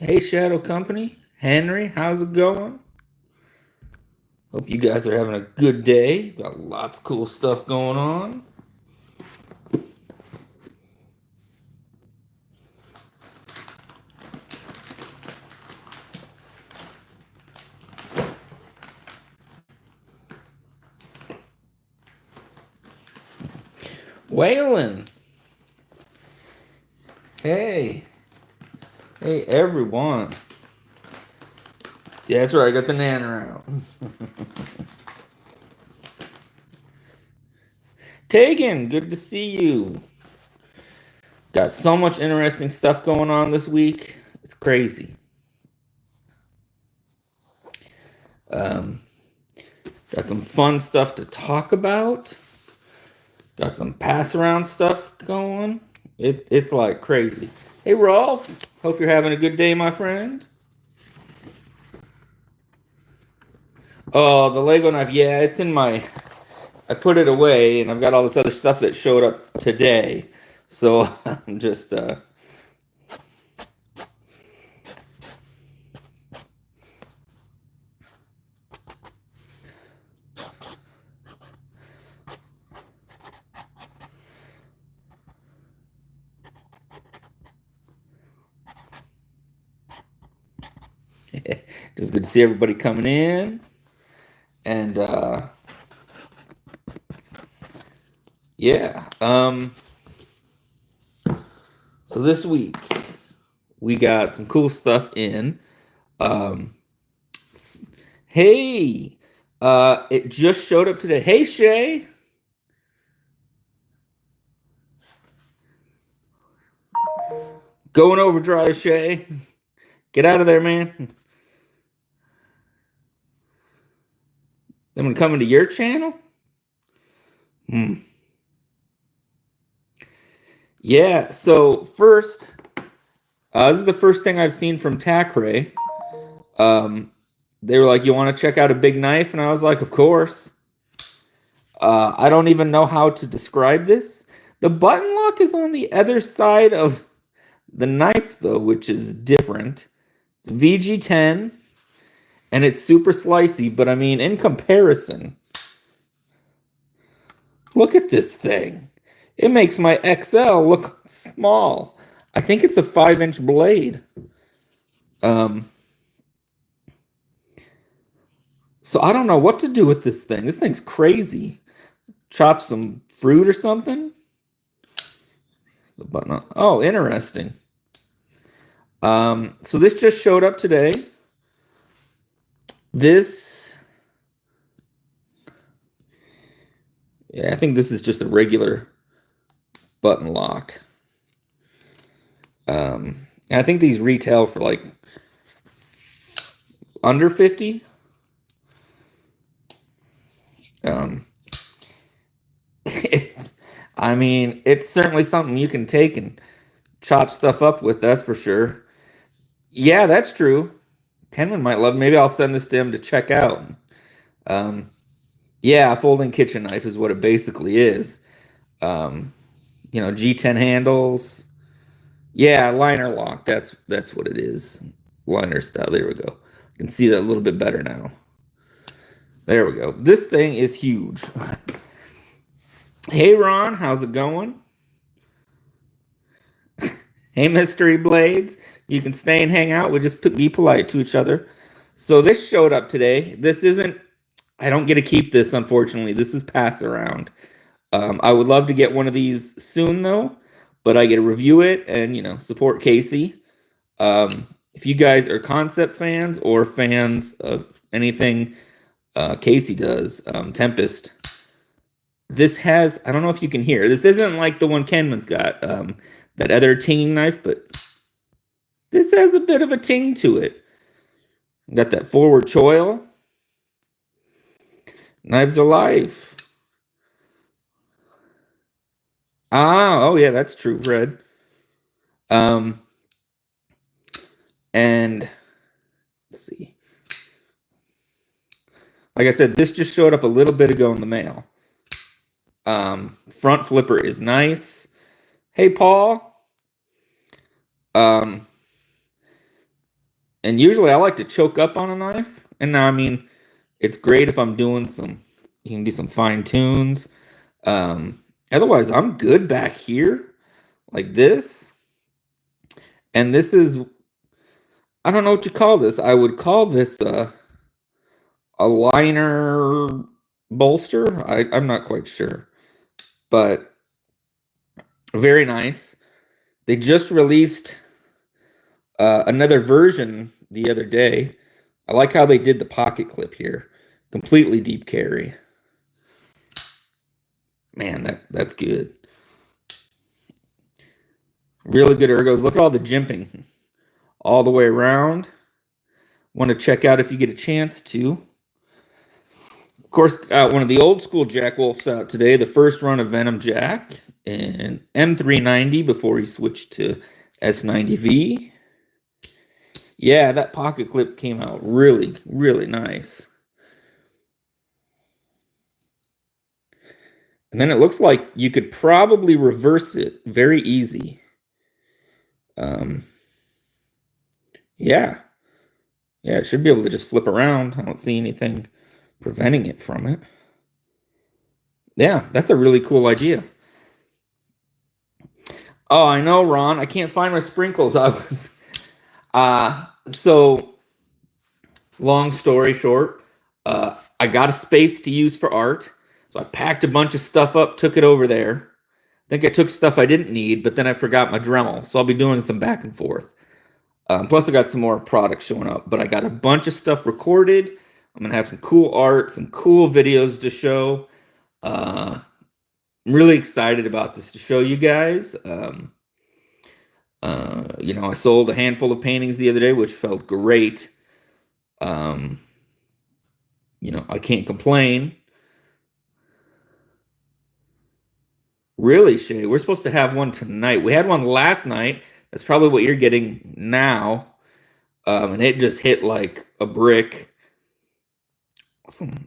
Hey, Shadow Company. Henry, how's it going? Hope you guys are having a good day. Got lots of cool stuff going on. Waylon. Hey. Hey, everyone. Yeah, that's right. I got the Nana out. Tegan, good to see you. Got so much interesting stuff going on this week. It's crazy. Got some fun stuff to talk about. Got some pass around stuff going. It's like crazy. Hey, Rolf. Hope you're having a good day, my friend. Oh, the Lego knife. Yeah, it's in my. I put it away, and I've got all this other stuff that showed up today. So I'm just. Just good to see everybody coming in. And yeah. So this week we got some cool stuff in. Um, hey, it just showed up today. Hey, Shay. Going overdrive, Shay. Get out of there, man. I'm gonna come into your channel. Yeah. So first, this is the first thing I've seen from Tacray. They were like, "You want to check out a big knife?" And I was like, "Of course." I don't even know how to describe this. The button lock is on the other side of the knife, though, which is different. It's VG10, and it's super slicey. But I mean, in comparison, look at this thing. It makes my XL look small. I think it's a 5-inch blade. So I don't know what to do with this thing. This thing's crazy. Chop some fruit or something. The button on. Oh, interesting. So this just showed up today. This, yeah, I think this is just a regular button lock. I think these retail for like under 50. I mean, it's certainly something you can take and chop stuff up with, that's for sure. Yeah, that's true. Kenman might love it. Maybe I'll send this to him to check out. Yeah, a folding kitchen knife is what it basically is. G10 handles. Yeah, liner lock. That's what it is. Liner style. There we go. You can see that a little bit better now. There we go. This thing is huge. Hey, Ron, how's it going? Hey, Mystery Blades. You can stay and hang out. We'll just be polite to each other. So this showed up today. This isn't, I don't get to keep this, unfortunately. This is pass around. I would love to get one of these soon, though, but I get to review it and, support Casey. If you guys are concept fans or fans of anything Casey does, Tempest, this has, I don't know if you can hear, this isn't like the one Kenman's got, that other tinging knife, but this has a bit of a ting to it. Got that forward choil. Knives are life. Oh yeah, that's true, Fred. And let's see. Like I said, this just showed up a little bit ago in the mail. Front flipper is nice. Hey, Paul. And usually I like to choke up on a knife. And now, I mean, it's great if I'm doing you can do some fine tunes. Otherwise, I'm good back here like this. And this is, I don't know what you call this. I would call this a liner bolster. I'm not quite sure. But very nice. They just released another version the other day. I like how they did the pocket clip here. Completely deep carry. Man, that's good. Really good ergos. Look at all the jimping all the way around. Want to check out if you get a chance to. Of course, one of the old school Jack Wolfs out today. The first run of Venom Jack and M390 before he switched to S90V. Yeah, that pocket clip came out really, really nice. And then it looks like you could probably reverse it very easy. Yeah. Yeah, it should be able to just flip around. I don't see anything preventing it from it. Yeah, that's a really cool idea. Oh, I know, Ron. I can't find my sprinkles. So long story short, I got a space to use for art. So I packed a bunch of stuff up, took it over there. I think I took stuff I didn't need, but then I forgot my Dremel. So I'll be doing some back and forth. Plus I got some more products showing up, but I got a bunch of stuff recorded. I'm going to have some cool art, some cool videos to show. I'm really excited about this to show you guys. You know, I sold a handful of paintings the other day, which felt great. You know, I can't complain. Really, Shay, we're supposed to have one tonight. We had one last night. That's probably what you're getting now. And it just hit like a brick. Awesome.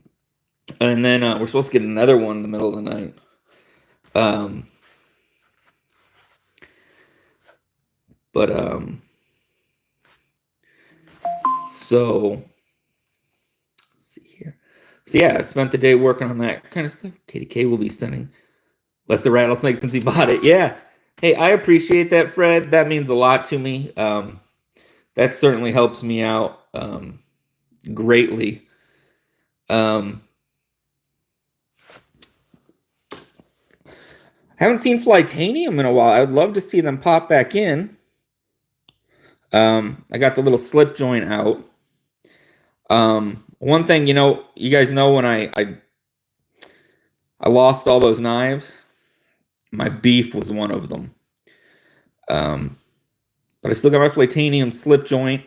And then we're supposed to get another one in the middle of the night. So let's see here. So yeah, I spent the day working on that kind of stuff. KDK will be sending less the rattlesnake since he bought it. Yeah. Hey, I appreciate that, Fred. That means a lot to me. That certainly helps me out greatly. Haven't seen Flytanium in a while. I'd love to see them pop back in. I got the little slip joint out. One thing, you know, you guys know when I lost all those knives, my beef was one of them. But I still got my Flytanium slip joint,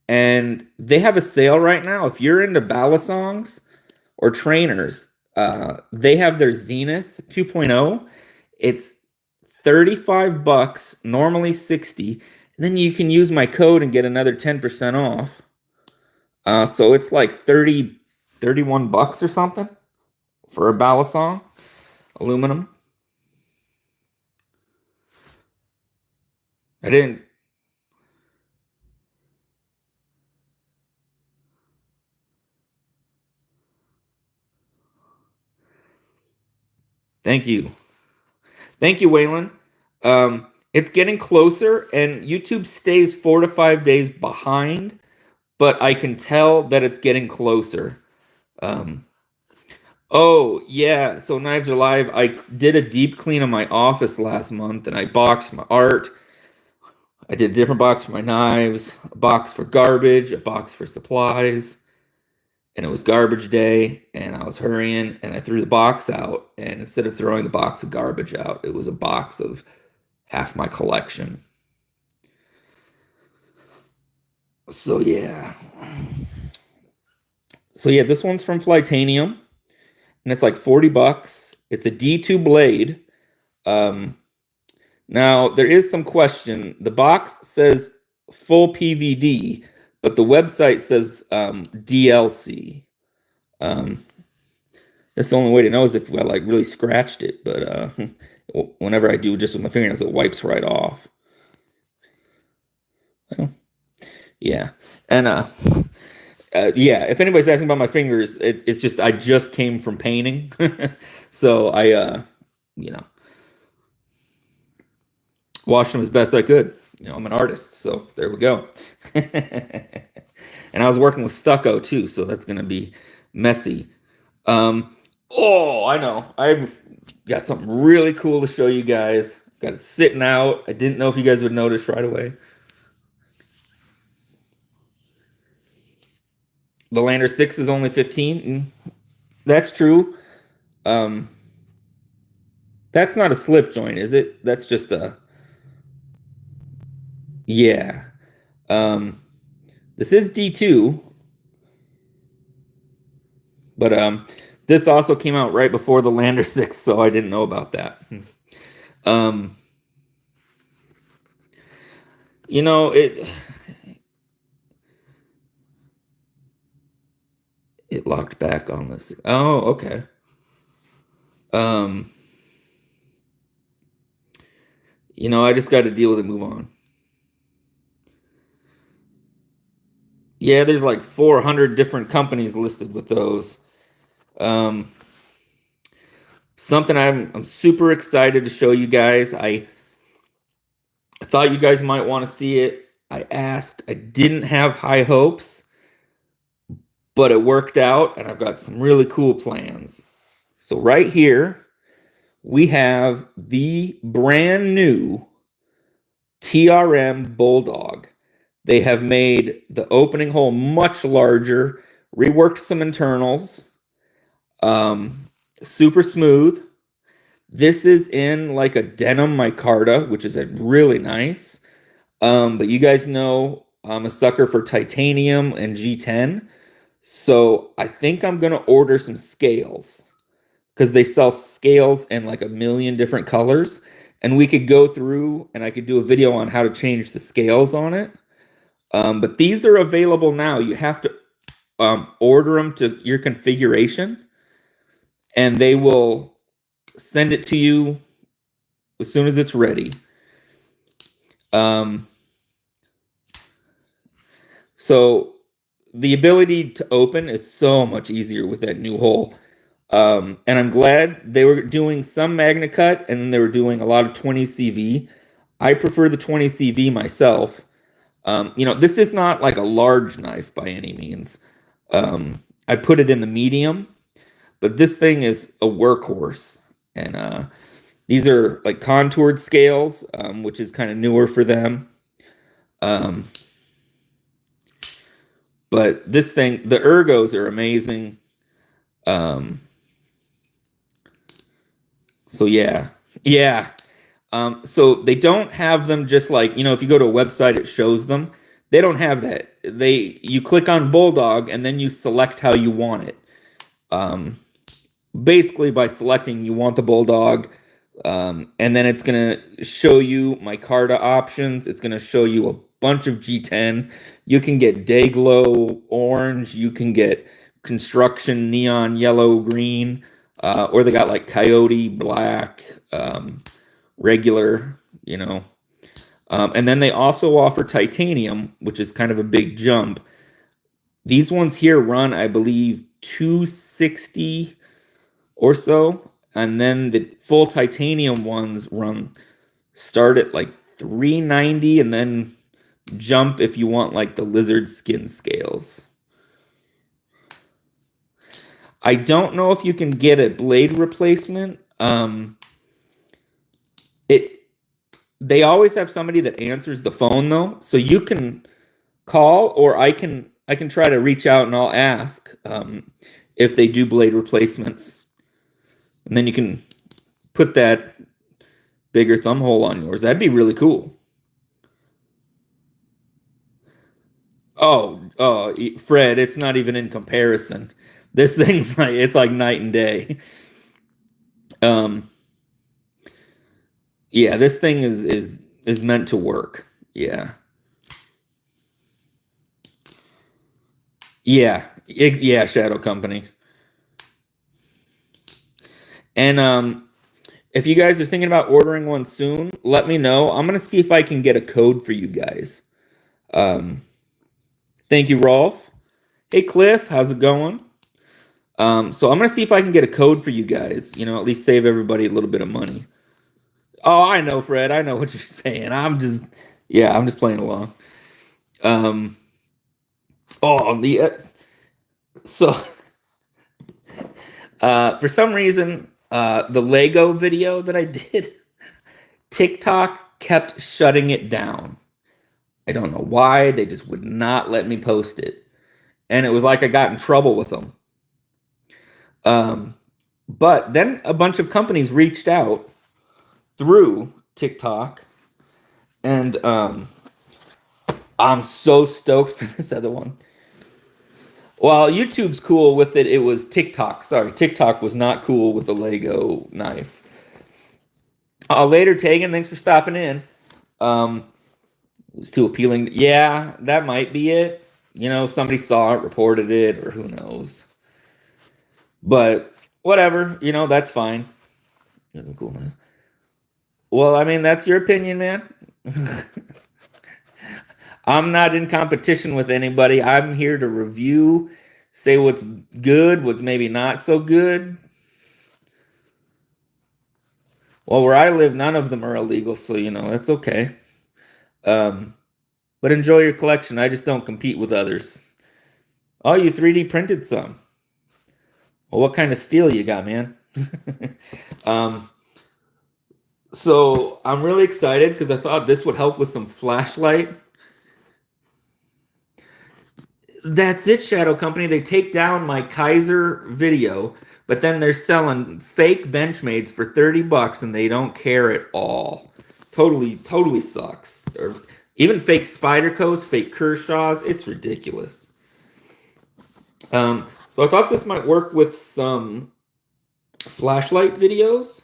and they have a sale right now. If you're into balisongs or trainers, they have their Zenith 2.0. It's $35, normally $60. And then you can use my code and get another 10% off. So it's like 31 bucks or something for a balisong, aluminum. I didn't. Thank you. Thank you, Waylon. It's getting closer, and YouTube stays 4 to 5 days behind, but I can tell that it's getting closer. Oh, yeah, so Knives Are Live. I did a deep clean of my office last month, and I boxed my art. I did a different box for my knives, a box for garbage, a box for supplies. And it was garbage day, and I was hurrying, and I threw the box out. And instead of throwing the box of garbage out, it was a box of half my collection. So yeah. This one's from Flytanium, and it's like 40 bucks. It's a D2 blade. Now, there is some question. The box says full PVD, but the website says DLC. That's the only way to know is if I like really scratched it. But whenever I do just with my fingernails, it wipes right off. Well, Yeah. And yeah, if anybody's asking about my fingers, it's just I just came from painting. So I you know, washed them as best I could. You know, I'm an artist, so there we go. And I was working with stucco too, so that's gonna be messy. Oh, I know. I've got something really cool to show you guys. Got it sitting out. I didn't know if you guys would notice right away. The Lander 6 is only 15. That's true. That's not a slip joint, is it? That's just a... Yeah. This is D2, but this also came out right before the Lander 6, so I didn't know about that. You know, it locked back on this. Oh, okay. You know, I just got to deal with it, move on. Yeah, there's like 400 different companies listed with those. Something I'm super excited to show you guys. I thought you guys might want to see it. I asked. I didn't have high hopes, but it worked out, and I've got some really cool plans. So right here, we have the brand new TRM Bulldog. They have made the opening hole much larger, reworked some internals, super smooth. This is in like a denim micarta, which is a really nice. But you guys know I'm a sucker for titanium and G10. So I think I'm going to order some scales because they sell scales in like a million different colors. And we could go through and I could do a video on how to change the scales on it. But these are available now. You have to order them to your configuration, and they will send it to you as soon as it's ready. So the ability to open is so much easier with that new hole. And I'm glad they were doing some Magna Cut, and then they were doing a lot of 20 CV. I prefer the 20 CV myself. You know, this is not like a large knife by any means. I put it in the medium, but this thing is a workhorse. And these are like contoured scales, which is kind of newer for them. But this thing, the ergos are amazing. So yeah. So they don't have them just like, you know, if you go to a website, it shows them. They don't have that. You click on Bulldog and then you select how you want it. Basically by selecting you want the Bulldog, and then it's going to show you micarta options. It's going to show you a bunch of G10. You can get day glow orange. You can get construction neon yellow green, or they got like coyote black, regular, you know. And then they also offer titanium, which is kind of a big jump. These ones here run, I believe, 260 or so. And then the full titanium ones start at like 390 and then jump if you want like the lizard skin scales. I don't know if you can get a blade replacement. They always have somebody that answers the phone though, so you can call, or I can try to reach out and I'll ask if they do blade replacements, and then you can put that bigger thumb hole on yours. That'd be really cool. Oh, Fred, it's not even in comparison. This thing's like, it's like night and day. Yeah, this thing is meant to work. Yeah. Yeah, Shadow Company. And if you guys are thinking about ordering one soon, let me know. I'm gonna see if I can get a code for you guys. Thank you, Rolf. Hey, Cliff, how's it going? So I'm going to see if I can get a code for you guys, at least save everybody a little bit of money. Oh, I know, Fred. I know what you're saying. I'm just playing along. So for some reason, the Lego video that I did, TikTok kept shutting it down. I don't know why. They just would not let me post it. And it was like I got in trouble with them. But then a bunch of companies reached out through TikTok. And I'm so stoked for this other one. While YouTube's cool with it, it was TikTok. Sorry, TikTok was not cool with the Lego knife. Later, Tegan, thanks for stopping in. It was too appealing. Yeah, that might be it. Somebody saw it, reported it, or who knows. But whatever, that's fine. Isn't cool, man. Well, I mean, that's your opinion, man. I'm not in competition with anybody. I'm here to review, say what's good, what's maybe not so good. Well, where I live, none of them are illegal, so, that's okay. But enjoy your collection. I just don't compete with others. Oh, you 3D printed some. Well, what kind of steel you got, man? So I'm really excited because I thought this would help with some flashlight. That's it, Shadow Company. They take down my Kaiser video, but then they're selling fake Benchmades for $30 and they don't care at all. Totally sucks. Or even fake Spydercos, fake Kershaws. It's ridiculous. So I thought this might work with some flashlight videos,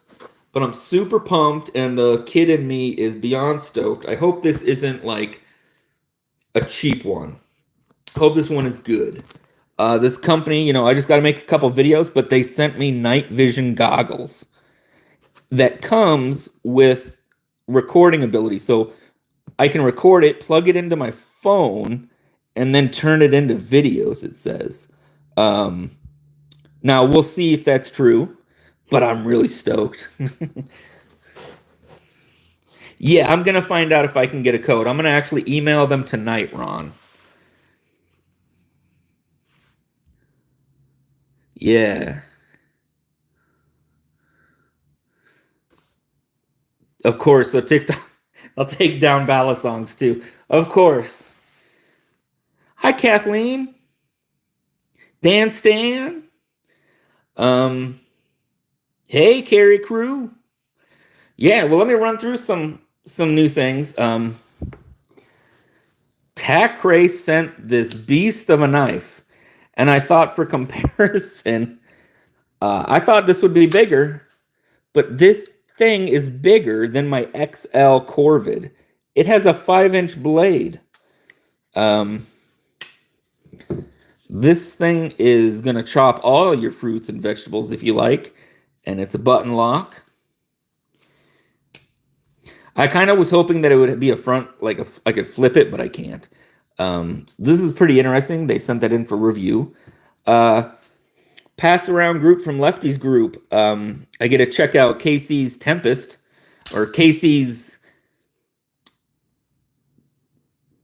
but I'm super pumped and the kid in me is beyond stoked. I hope this isn't like a cheap one. Hope this one is good. This company, I just got to make a couple videos, but they sent me night vision goggles that comes with recording ability. So I can record it, plug it into my phone, and then turn it into videos, it says. Now, we'll see if that's true, but I'm really stoked. Yeah, I'm going to find out if I can get a code. I'm going to actually email them tonight, Ron. Yeah. Of course, so TikTok, I'll take down ballad songs too. Of course. Hi, Kathleen. Dan Stan. Hey, Carrie Crew. Yeah, well, let me run through some new things. Tac Ray sent this beast of a knife, and I thought for comparison, I thought this would be bigger, but this thing is bigger than my XL Corvid. It has a 5-inch blade. This thing is going to chop all your fruits and vegetables if you like, and it's a button lock. I kind of was hoping that it would be a front, like I could flip it, but I can't. So this is pretty interesting. They sent that in for review. Pass around group from Lefty's group. I get to check out Casey's Tempest, or Casey's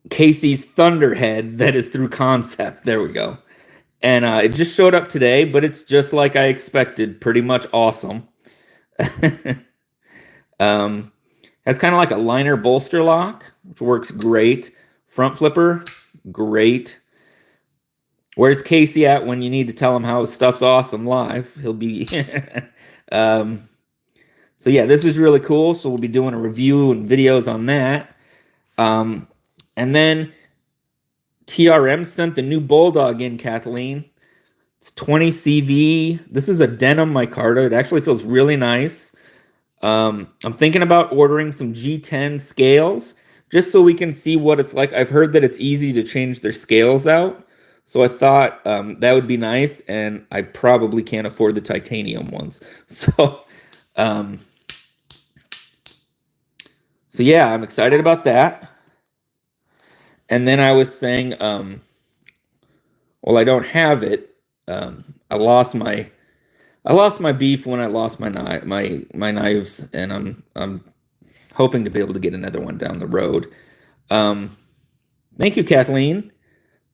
Thunderhead that is through concept. There we go. And it just showed up today, but it's just like I expected. Pretty much awesome. Has kind of like a liner bolster lock, which works great. Front flipper, great. Where's Casey at when you need to tell him how his stuff's awesome live? He'll be... So yeah, this is really cool. So we'll be doing a review and videos on that. And then TRM sent the new Bulldog in, Kathleen. It's 20 CV. This is a denim micarta. It actually feels really nice. I'm thinking about ordering some G10 scales just so we can see what it's like. I've heard that it's easy to change their scales out. So I thought that would be nice, and I probably can't afford the titanium ones. So yeah, I'm excited about that. And then I was saying, Well, I don't have it. I lost my beef when I lost my knives, and I'm hoping to be able to get another one down the road. Um, Thank you, Kathleen.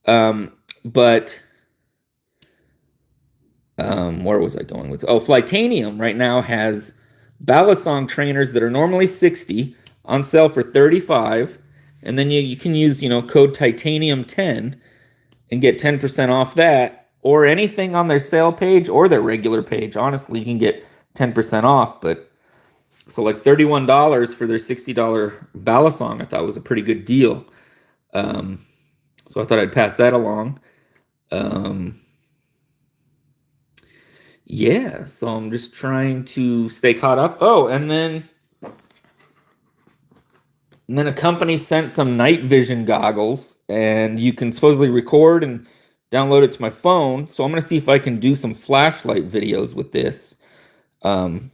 But where was I going with? Oh, Flightanium right now has Balisong trainers that are normally 60 on sale for 35, and then you can use code Titanium10 and get 10% off that, or anything on their sale page or their regular page. Honestly, you can get 10% off, but so like $31 for their $60 Balisong, I thought was a pretty good deal. So I thought I'd pass that along. Yeah, so I'm just trying to stay caught up. Oh, and then a company sent some night vision goggles, and you can supposedly record and download it to my phone. So I'm going to see if I can do some flashlight videos with this. I'm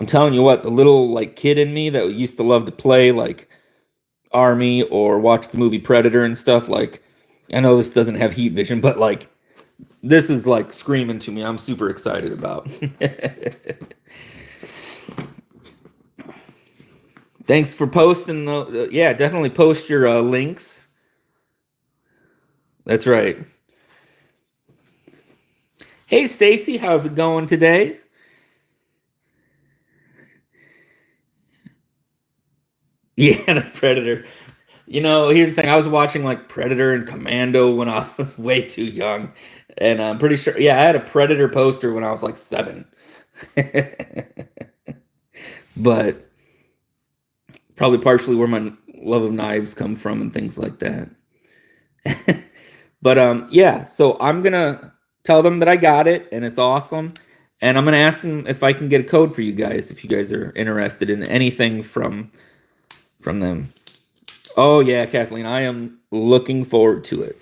telling you what, the little like kid in me that used to love to play like Army or watch the movie Predator and stuff, like, I know this doesn't have heat vision, but like this is like screaming to me. I'm super excited about. Thanks for posting the yeah, definitely post your links. That's right. Hey Stacy, how's it going today? Yeah, the Predator. Here's the thing. I was watching like Predator and Commando when I was way too young. And I'm pretty sure, yeah, I had a Predator poster when I was like 7. But probably partially where my love of knives come from and things like that. But yeah, so I'm going to tell them that I got it and it's awesome. And I'm going to ask them if I can get a code for you guys if you guys are interested in anything from them. Oh yeah, Kathleen, I am looking forward to it.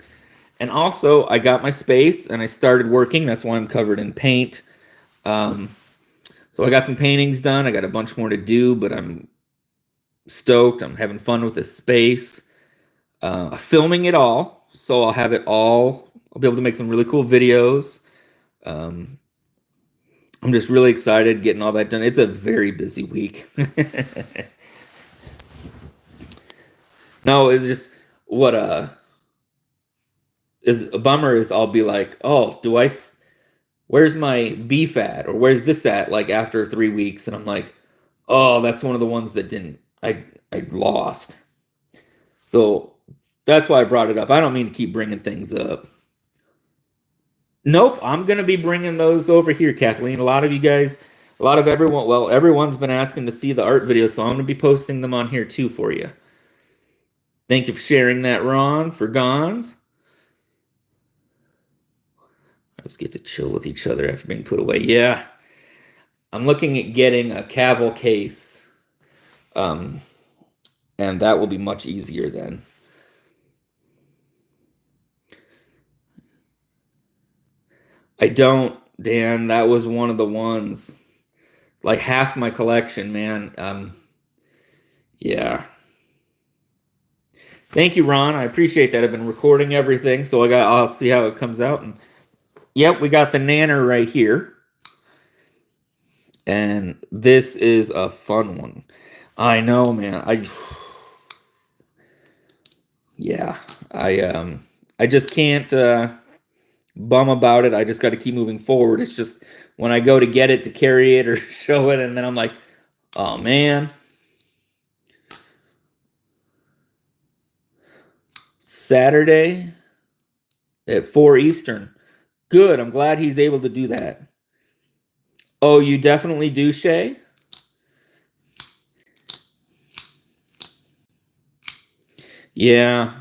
And also, I got my space and I started working. That's why I'm covered in paint. So I got some paintings done. I got a bunch more to do, but I'm stoked. I'm having fun with this space. Filming it all, so I'll have it all. I'll be able to make some really cool videos. I'm just really excited getting all that done. It's a very busy week. No, it's just what is a bummer is I'll be like, oh, where's my beef at, or where's this at? Like after 3 weeks, and I'm like, oh, that's one of the ones that I lost. So that's why I brought it up. I don't mean to keep bringing things up. Nope, I'm gonna be bringing those over here, Kathleen. A lot of everyone. Well, everyone's been asking to see the art videos, so I'm gonna be posting them on here too for you. Thank you for sharing that, Ron, for Gons. I just get to chill with each other after being put away. Yeah. I'm looking at getting a Caval case. And that will be much easier then. I don't, Dan. That was one of the ones. Like half my collection, man. Yeah. Thank you, Ron. I appreciate that. I've been recording everything, so I'll see how it comes out. And yep, we got the Nanner right here. And this is a fun one. I know, man. I just can't bum about it. I just got to keep moving forward. It's just when I go to get it to carry it or show it, and then I'm like, oh man. Saturday at 4 Eastern. Good. I'm glad he's able to do that. Oh, you definitely do, Shay? Yeah.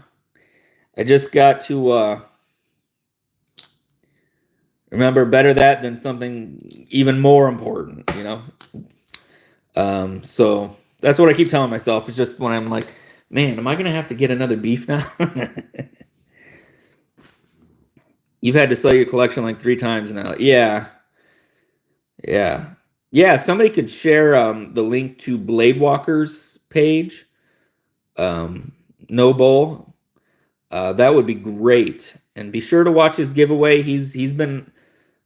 I just got to remember, better that than something even more important, So that's what I keep telling myself. It's just when I'm like, man, am I going to have to get another beef now? You've had to sell your collection like 3 times now. Yeah. Yeah. Yeah, if somebody could share the link to Blade Walker's page, No Bowl, that would be great. And be sure to watch his giveaway. He's been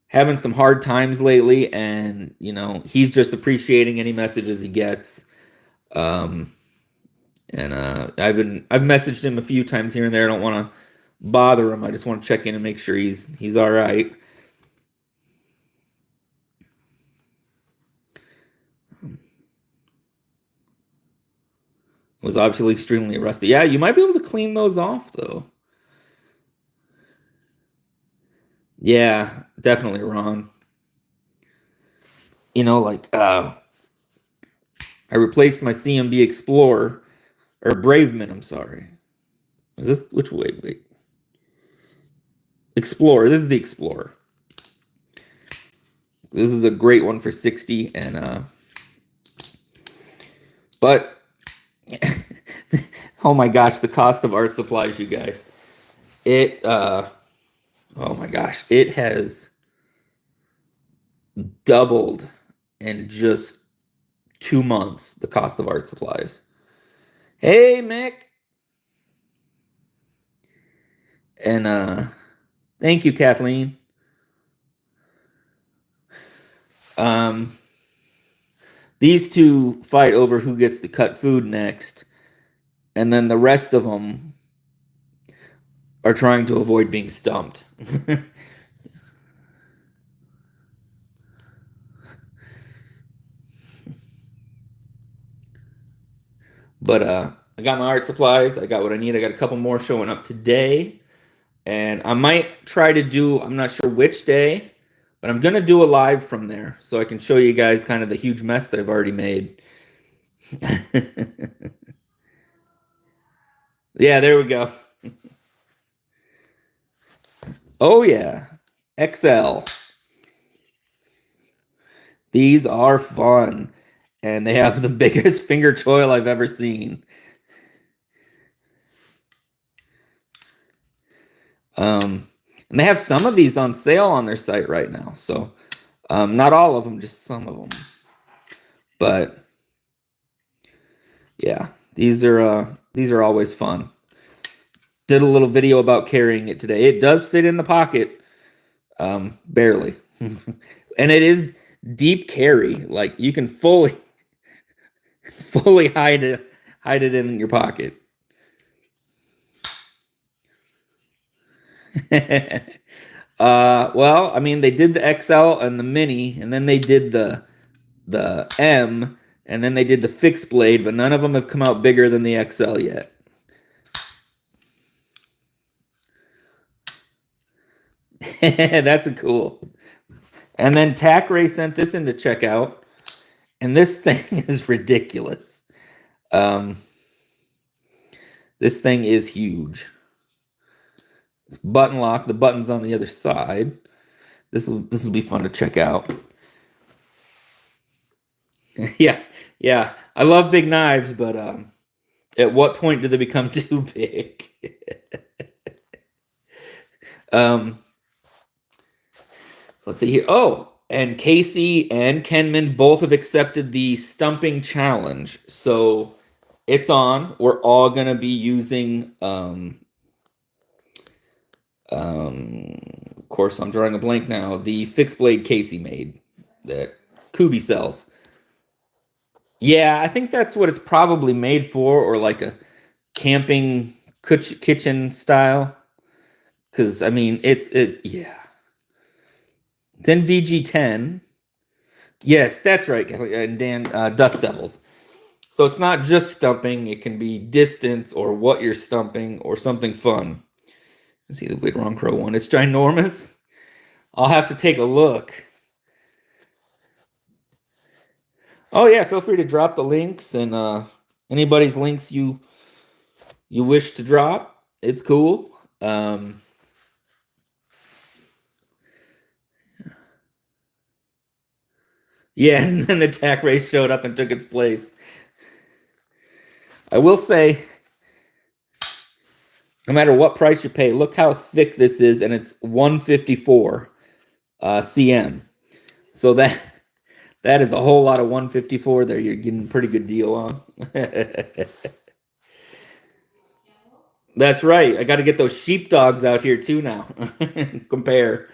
having some hard times lately, and he's just appreciating any messages he gets. And I've messaged him a few times here and there. I don't want to bother him. I just want to check in and make sure he's all right. Was obviously extremely rusty. Yeah, you might be able to clean those off though. Yeah, definitely wrong. I replaced my CMB Explorer or Braveman. I'm sorry. Is this which way? Wait. Explorer. This is the Explorer. This is a great one for 60 and but oh my gosh, the cost of art supplies, you guys. Oh my gosh, it has doubled in just 2 months, the cost of art supplies. Hey, Mick. And thank you, Kathleen. These two fight over who gets to cut food next, and then the rest of them are trying to avoid being stumped. But I got my art supplies. I got what I need. I got a couple more showing up today. And I might try to do, I'm not sure which day, but I'm going to do a live from there so I can show you guys kind of the huge mess that I've already made. Yeah, there we go. Oh, yeah. XL. These are fun. And they have the biggest finger choil I've ever seen. And they have some of these on sale on their site right now. So not all of them, just some of them. But yeah, these are always fun. Did a little video about carrying it today. It does fit in the pocket, barely. And it is deep carry. Like you can fully hide it in your pocket. Well, I mean, they did the XL and the Mini, and then they did the M, and then they did the fixed blade, but none of them have come out bigger than the XL yet. That's a cool. And then Tack Ray sent this in to check out, and this thing is ridiculous. This thing is huge. It's button lock. The button's on the other side. This will be fun to check out. Yeah. I love big knives, but at what point do they become too big? Let's see here. Oh, and Casey and Kenman both have accepted the stumping challenge. So it's on. We're all going to be using, of course, I'm drawing a blank now, the fixed blade Casey made that Kubi sells. Yeah, I think that's what it's probably made for, or like a camping kitchen style. Because, I mean, yeah. It's in VG10. Yes, that's right. And Dan, Dust Devils. So it's not just stumping. It can be distance or what you're stumping or something fun. Let's see the Big Wrong Crow one. It's ginormous. I'll have to take a look. Oh, yeah. Feel free to drop the links and anybody's links you wish to drop. It's cool. Yeah, and then the Tack Race showed up and took its place. I will say, no matter what price you pay, look how thick this is, and it's 154 cm. So that is a whole lot of 154 there. You're getting a pretty good deal on. That's right. I got to get those sheepdogs out here too now. Compare.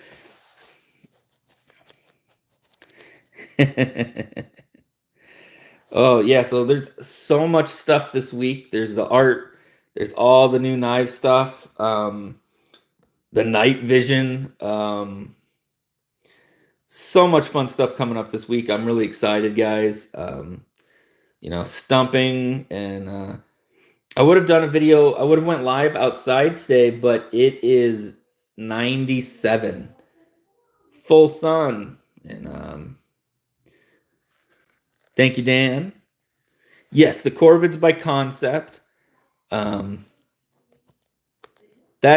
Oh yeah, so there's so much stuff this week. There's the art, there's all the new knife stuff, the night vision, so much fun stuff coming up this week. I'm really excited, guys. Stumping, and I would have done a video. I would have went live outside today, but it is 97, full sun, and thank you, Dan. Yes, the Corvids by Concept. That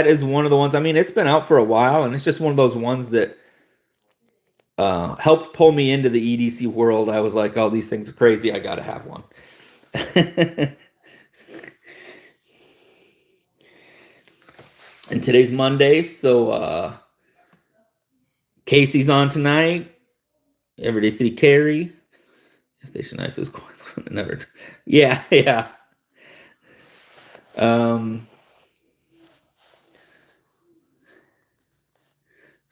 is one of the ones. I mean, it's been out for a while, and it's just one of those ones that helped pull me into the EDC world. I was like, oh, these things are crazy. I got to have one. And today's Monday, so Casey's on tonight. Everyday City Carry. Station Knife is quite never. Yeah.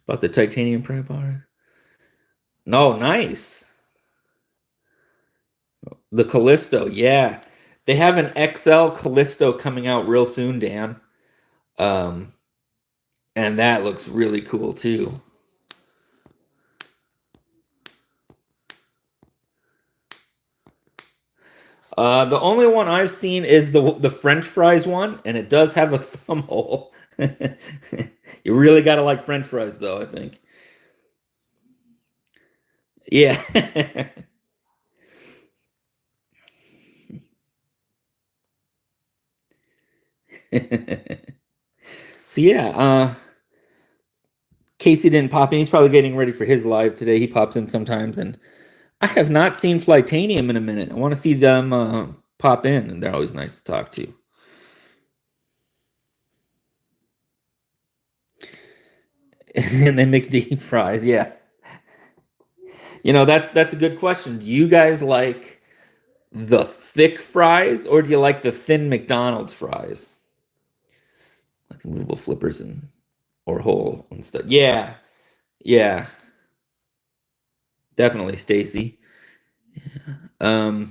About the titanium pry bar. No, nice. The Callisto, yeah. They have an XL Callisto coming out real soon, Dan. And that looks really cool too. The only one I've seen is the French fries one, and it does have a thumb hole. You really gotta like French fries, though, I think. Yeah. So yeah, Casey didn't pop in. He's probably getting ready for his live today. He pops in sometimes, and I have not seen Flytanium in a minute. I want to see them pop in, and they're always nice to talk to. And they make deep fries, yeah. That's a good question. Do you guys like the thick fries, or do you like the thin McDonald's fries? Like movable flippers or whole and stuff. Yeah. Definitely, Stacy. Yeah.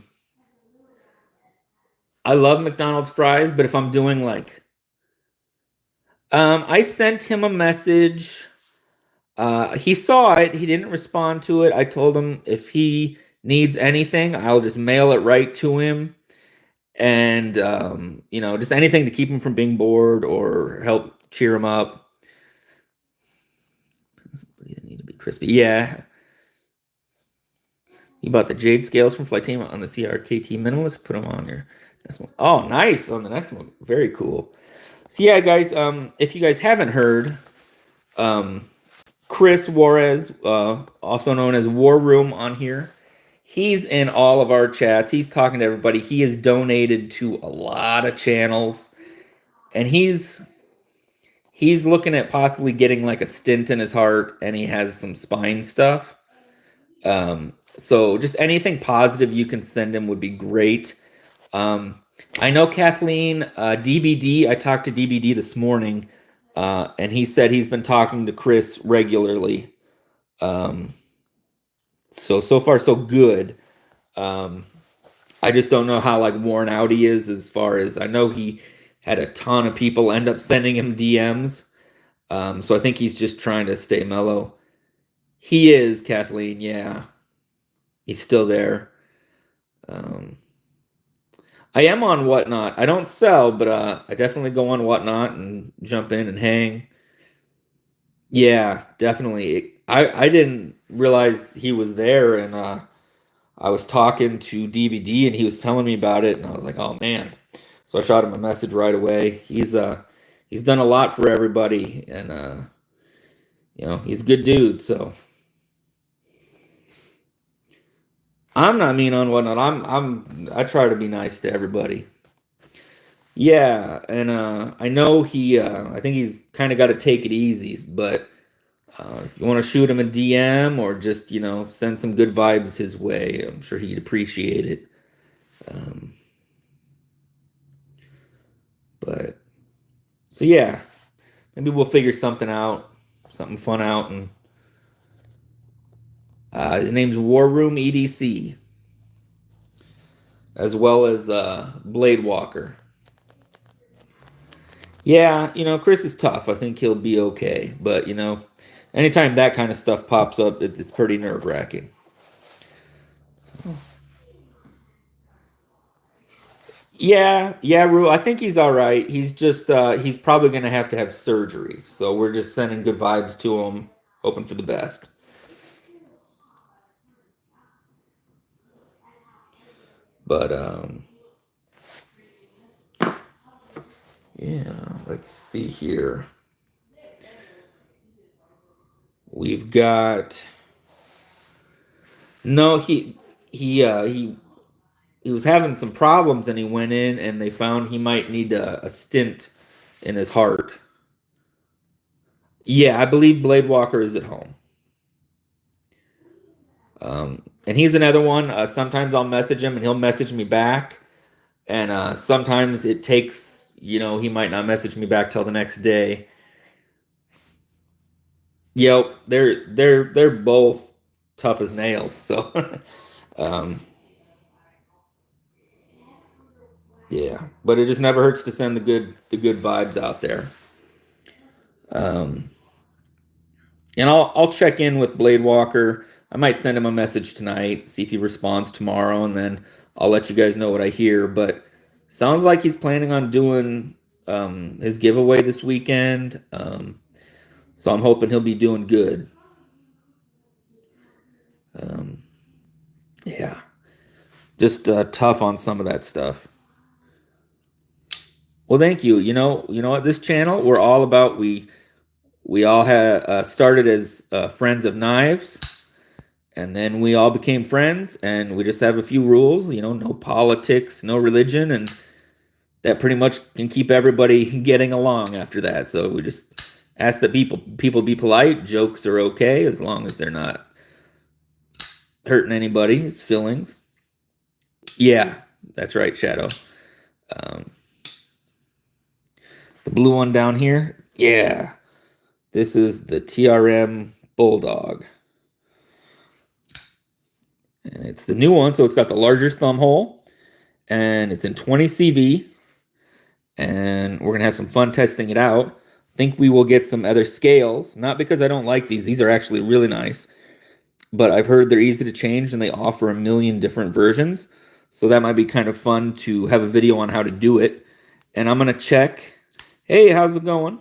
I love McDonald's fries, but if I'm doing like I sent him a message. He saw it. He didn't respond to it. I told him if he needs anything, I'll just mail it right to him. And, just anything to keep him from being bored or help cheer him up. They need to be crispy. Yeah. You bought the jade scales from Flytema on the CRKT Minimalist. Put them on your next one. Oh, nice. On the next one. Very cool. So yeah, guys, if you guys haven't heard, Chris Juarez, also known as War Room on here, he's in all of our chats. He's talking to everybody. He has donated to a lot of channels, and he's looking at possibly getting like a stint in his heart, and he has some spine stuff. So just anything positive you can send him would be great. I know Kathleen, DBD, I talked to DBD this morning, and he said he's been talking to Chris regularly. So far so good. I just don't know how like worn out he is, as far as I know he had a ton of people end up sending him DMs. So I think he's just trying to stay mellow. He is, Kathleen, yeah. He's still there. I am on Whatnot. I don't sell, but I definitely go on Whatnot and jump in and hang. Yeah, definitely. I didn't realize he was there, and I was talking to DBD, and he was telling me about it, and I was like, oh man. So I shot him a message right away. He's done a lot for everybody, and he's a good dude. So I'm not mean on Whatnot. I try to be nice to everybody. Yeah, and I know I think he's kind of got to take it easy, but if you want to shoot him a DM or just, send some good vibes his way, I'm sure he'd appreciate it. But So yeah, maybe we'll figure something out, something fun out, and his name's War Room EDC, as well as Blade Walker. Yeah, Chris is tough. I think he'll be okay, but anytime that kind of stuff pops up, it's pretty nerve-wracking. Yeah, Rue. I think he's all right. He's just he's probably gonna have to have surgery. So we're just sending good vibes to him, hoping for the best. But yeah, let's see here. We've got no he was having some problems and he went in and they found he might need a stent in his heart. Yeah, I believe Blade Walker is at home. And he's another one. Sometimes I'll message him and he'll message me back. And sometimes it takes, he might not message me back till the next day. Yep, they're both tough as nails. So, yeah, but it just never hurts to send the good vibes out there. And I'll check in with Blade Walker. I might send him a message tonight, see if he responds tomorrow, and then I'll let you guys know what I hear. But sounds like he's planning on doing his giveaway this weekend. So I'm hoping he'll be doing good. Yeah, just tough on some of that stuff. Well, thank you. You know what? This channel, we're all about. We all had started as friends of knives, and then we all became friends, and we just have a few rules. No politics, no religion, and that pretty much can keep everybody getting along after that. So we just ask that people be polite. Jokes are okay as long as they're not hurting anybody's feelings. Yeah, that's right, Shadow. The blue one down here, yeah. This is the TRM Bulldog. And it's the new one, so it's got the larger thumb hole. And it's in 20 CV. And we're going to have some fun testing it out. I think we will get some other scales. Not because I don't like these. These are actually really nice. But I've heard they're easy to change and they offer a million different versions. So that might be kind of fun to have a video on how to do it. And I'm going to check. Hey, how's it going?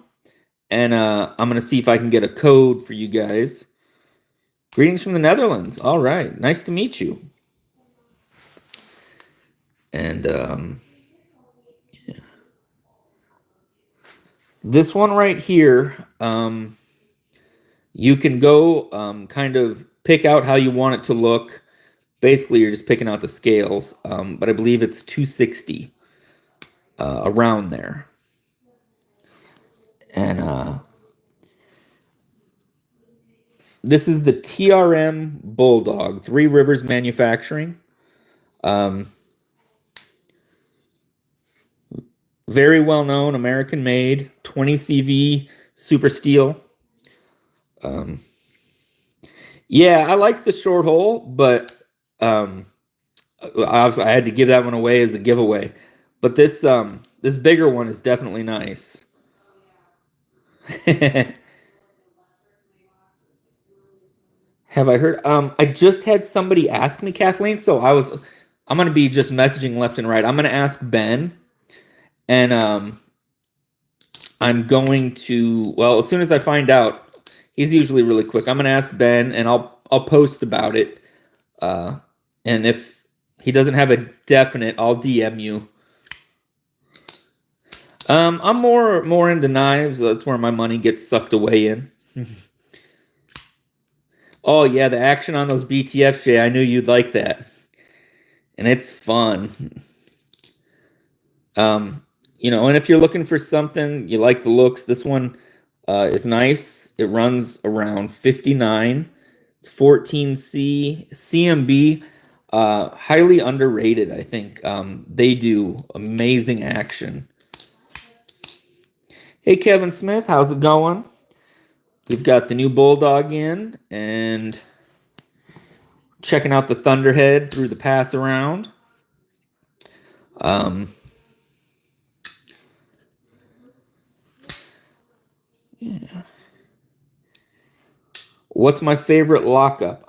And I'm going to see if I can get a code for you guys. Greetings from the Netherlands. All right. Nice to meet you. And yeah. This one right here, you can go kind of pick out how you want it to look. Basically, you're just picking out the scales. But I believe it's 260 around there. And this is the TRM Bulldog, Three Rivers Manufacturing. Very well known, American made, 20 CV, super steel. Yeah, I like the short hole, but obviously I had to give that one away as a giveaway. But this bigger one is definitely nice. Have I heard? I just had somebody ask me, Kathleen, so I'm gonna be just messaging left and right. I'm gonna ask Ben, and I'm going to, well, as soon as I find out, he's usually really quick. I'm gonna ask Ben, and I'll post about it. And if he doesn't have a definite, I'll DM you. I'm more into knives. That's where my money gets sucked away in. Oh yeah, the action on those BTF, Shay. I knew you'd like that, and it's fun. And if you're looking for something you like the looks, this one is nice. It runs around 59. It's 14C CMB. Highly underrated, I think. They do amazing action. Hey, Kevin Smith, how's it going? We've got the new Bulldog in and checking out the Thunderhead through the pass around. Yeah. What's my favorite lockup?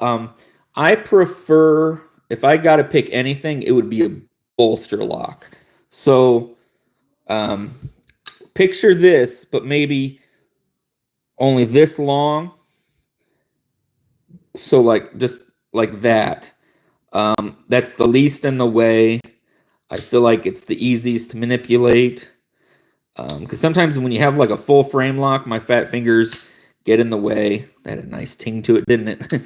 I prefer, if I got to pick anything, it would be a bolster lock. So picture this, but maybe only this long. So like just like that. That's the least in the way. I feel like it's the easiest to manipulate. Because sometimes when you have like a full frame lock, my fat fingers get in the way. That had a nice ting to it, didn't it?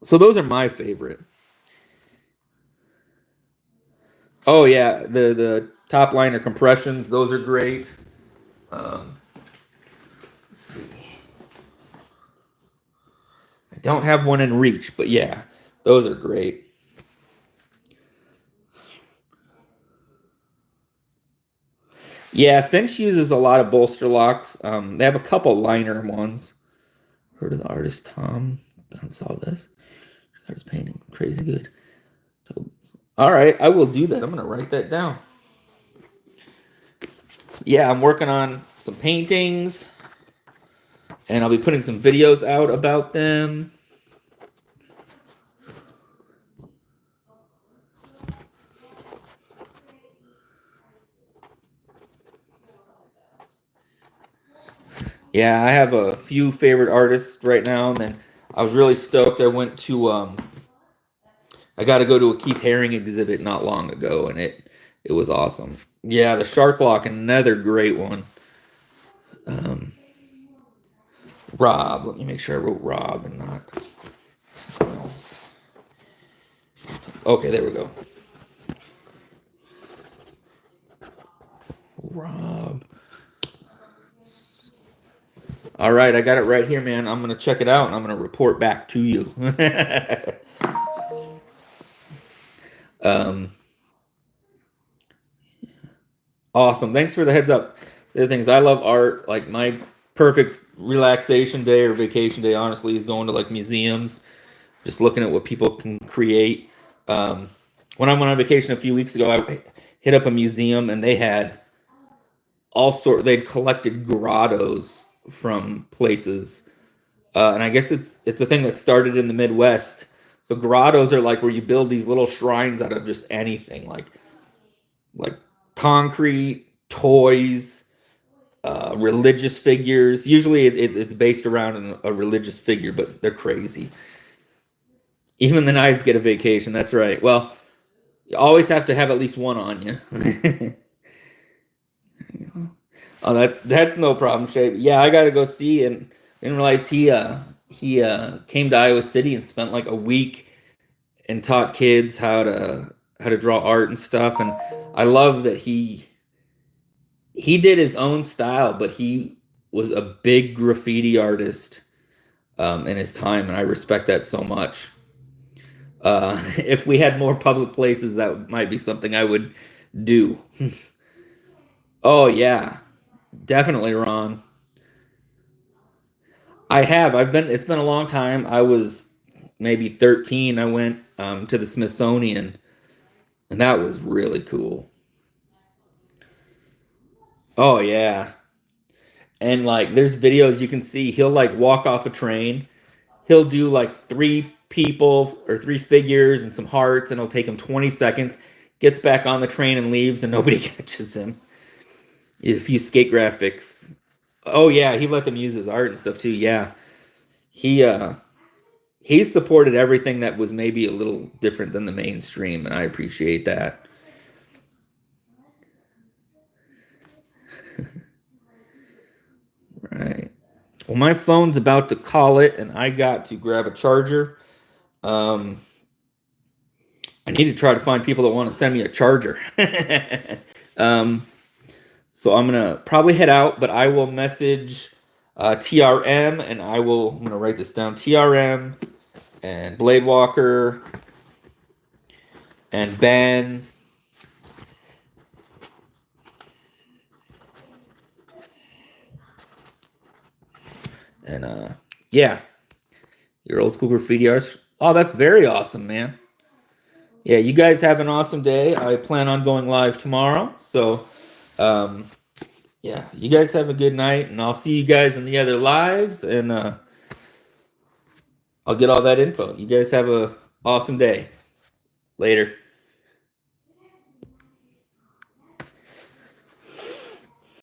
So those are my favorite. Oh yeah, the top liner compressions, those are great. Let's see. I don't have one in reach, but yeah, those are great. Yeah, Finch uses a lot of bolster locks. They have a couple liner ones. Heard of the artist Tom Gonsalves? Got his painting crazy good. All right, I will do that. I'm gonna write that down. Yeah, I'm working on some paintings, and I'll be putting some videos out about them. Yeah, I have a few favorite artists right now, and then I was really stoked. I went to I got to go to a Keith Haring exhibit not long ago, and it was awesome. Yeah, the Shark Lock, another great one. Rob, let me make sure I wrote Rob and not someone else. Okay, there we go. Rob. All right, I got it right here, man. I'm gonna check it out and I'm gonna report back to you. Awesome. Thanks for the heads up. The other thing is I love art. Like my perfect relaxation day or vacation day, honestly, is going to like museums, just looking at what people can create. When I went on vacation a few weeks ago, I hit up a museum and they had they'd collected grottos from places. And I guess it's a thing that started in the Midwest. So grottos are like where you build these little shrines out of just anything, like concrete, toys, religious figures. Usually it's based around a religious figure, but they're crazy. Even the knives get a vacation. That's right. Well, you always have to have at least one on you. Oh, that's no problem, Shay. Yeah, I gotta go see, and didn't realize he came to Iowa City and spent like a week and taught kids how to draw art and stuff. And I love that he did his own style, but he was a big graffiti artist in his time, and I respect that so much. If we had more public places, that might be something I would do. Oh yeah, definitely, Ron. I have. I've been. It's been a long time. I was maybe 13. I went to the Smithsonian, and that was really cool. Oh yeah, and like there's videos you can see. He'll like walk off a train. He'll do like three people or three figures and some hearts, and it'll take him 20 seconds. Gets back on the train and leaves, and nobody catches him. A few skate graphics. Oh yeah, he let them use his art and stuff too. Yeah, he he supported everything that was maybe a little different than the mainstream, and I appreciate that. Right. Well, my phone's about to call it, and I got to grab a charger. Um, I need to try to find people that want to send me a charger. um, so I'm gonna probably head out, but I will message TRM, and I'm gonna write this down. TRM and Blade Walker and Ben And yeah, your old school graffiti artist. Oh, that's very awesome, man. Yeah, you guys have an awesome day. I plan on going live tomorrow. So, yeah, you guys have a good night, and I'll see you guys in the other lives, and I'll get all that info. You guys have a awesome day. Later.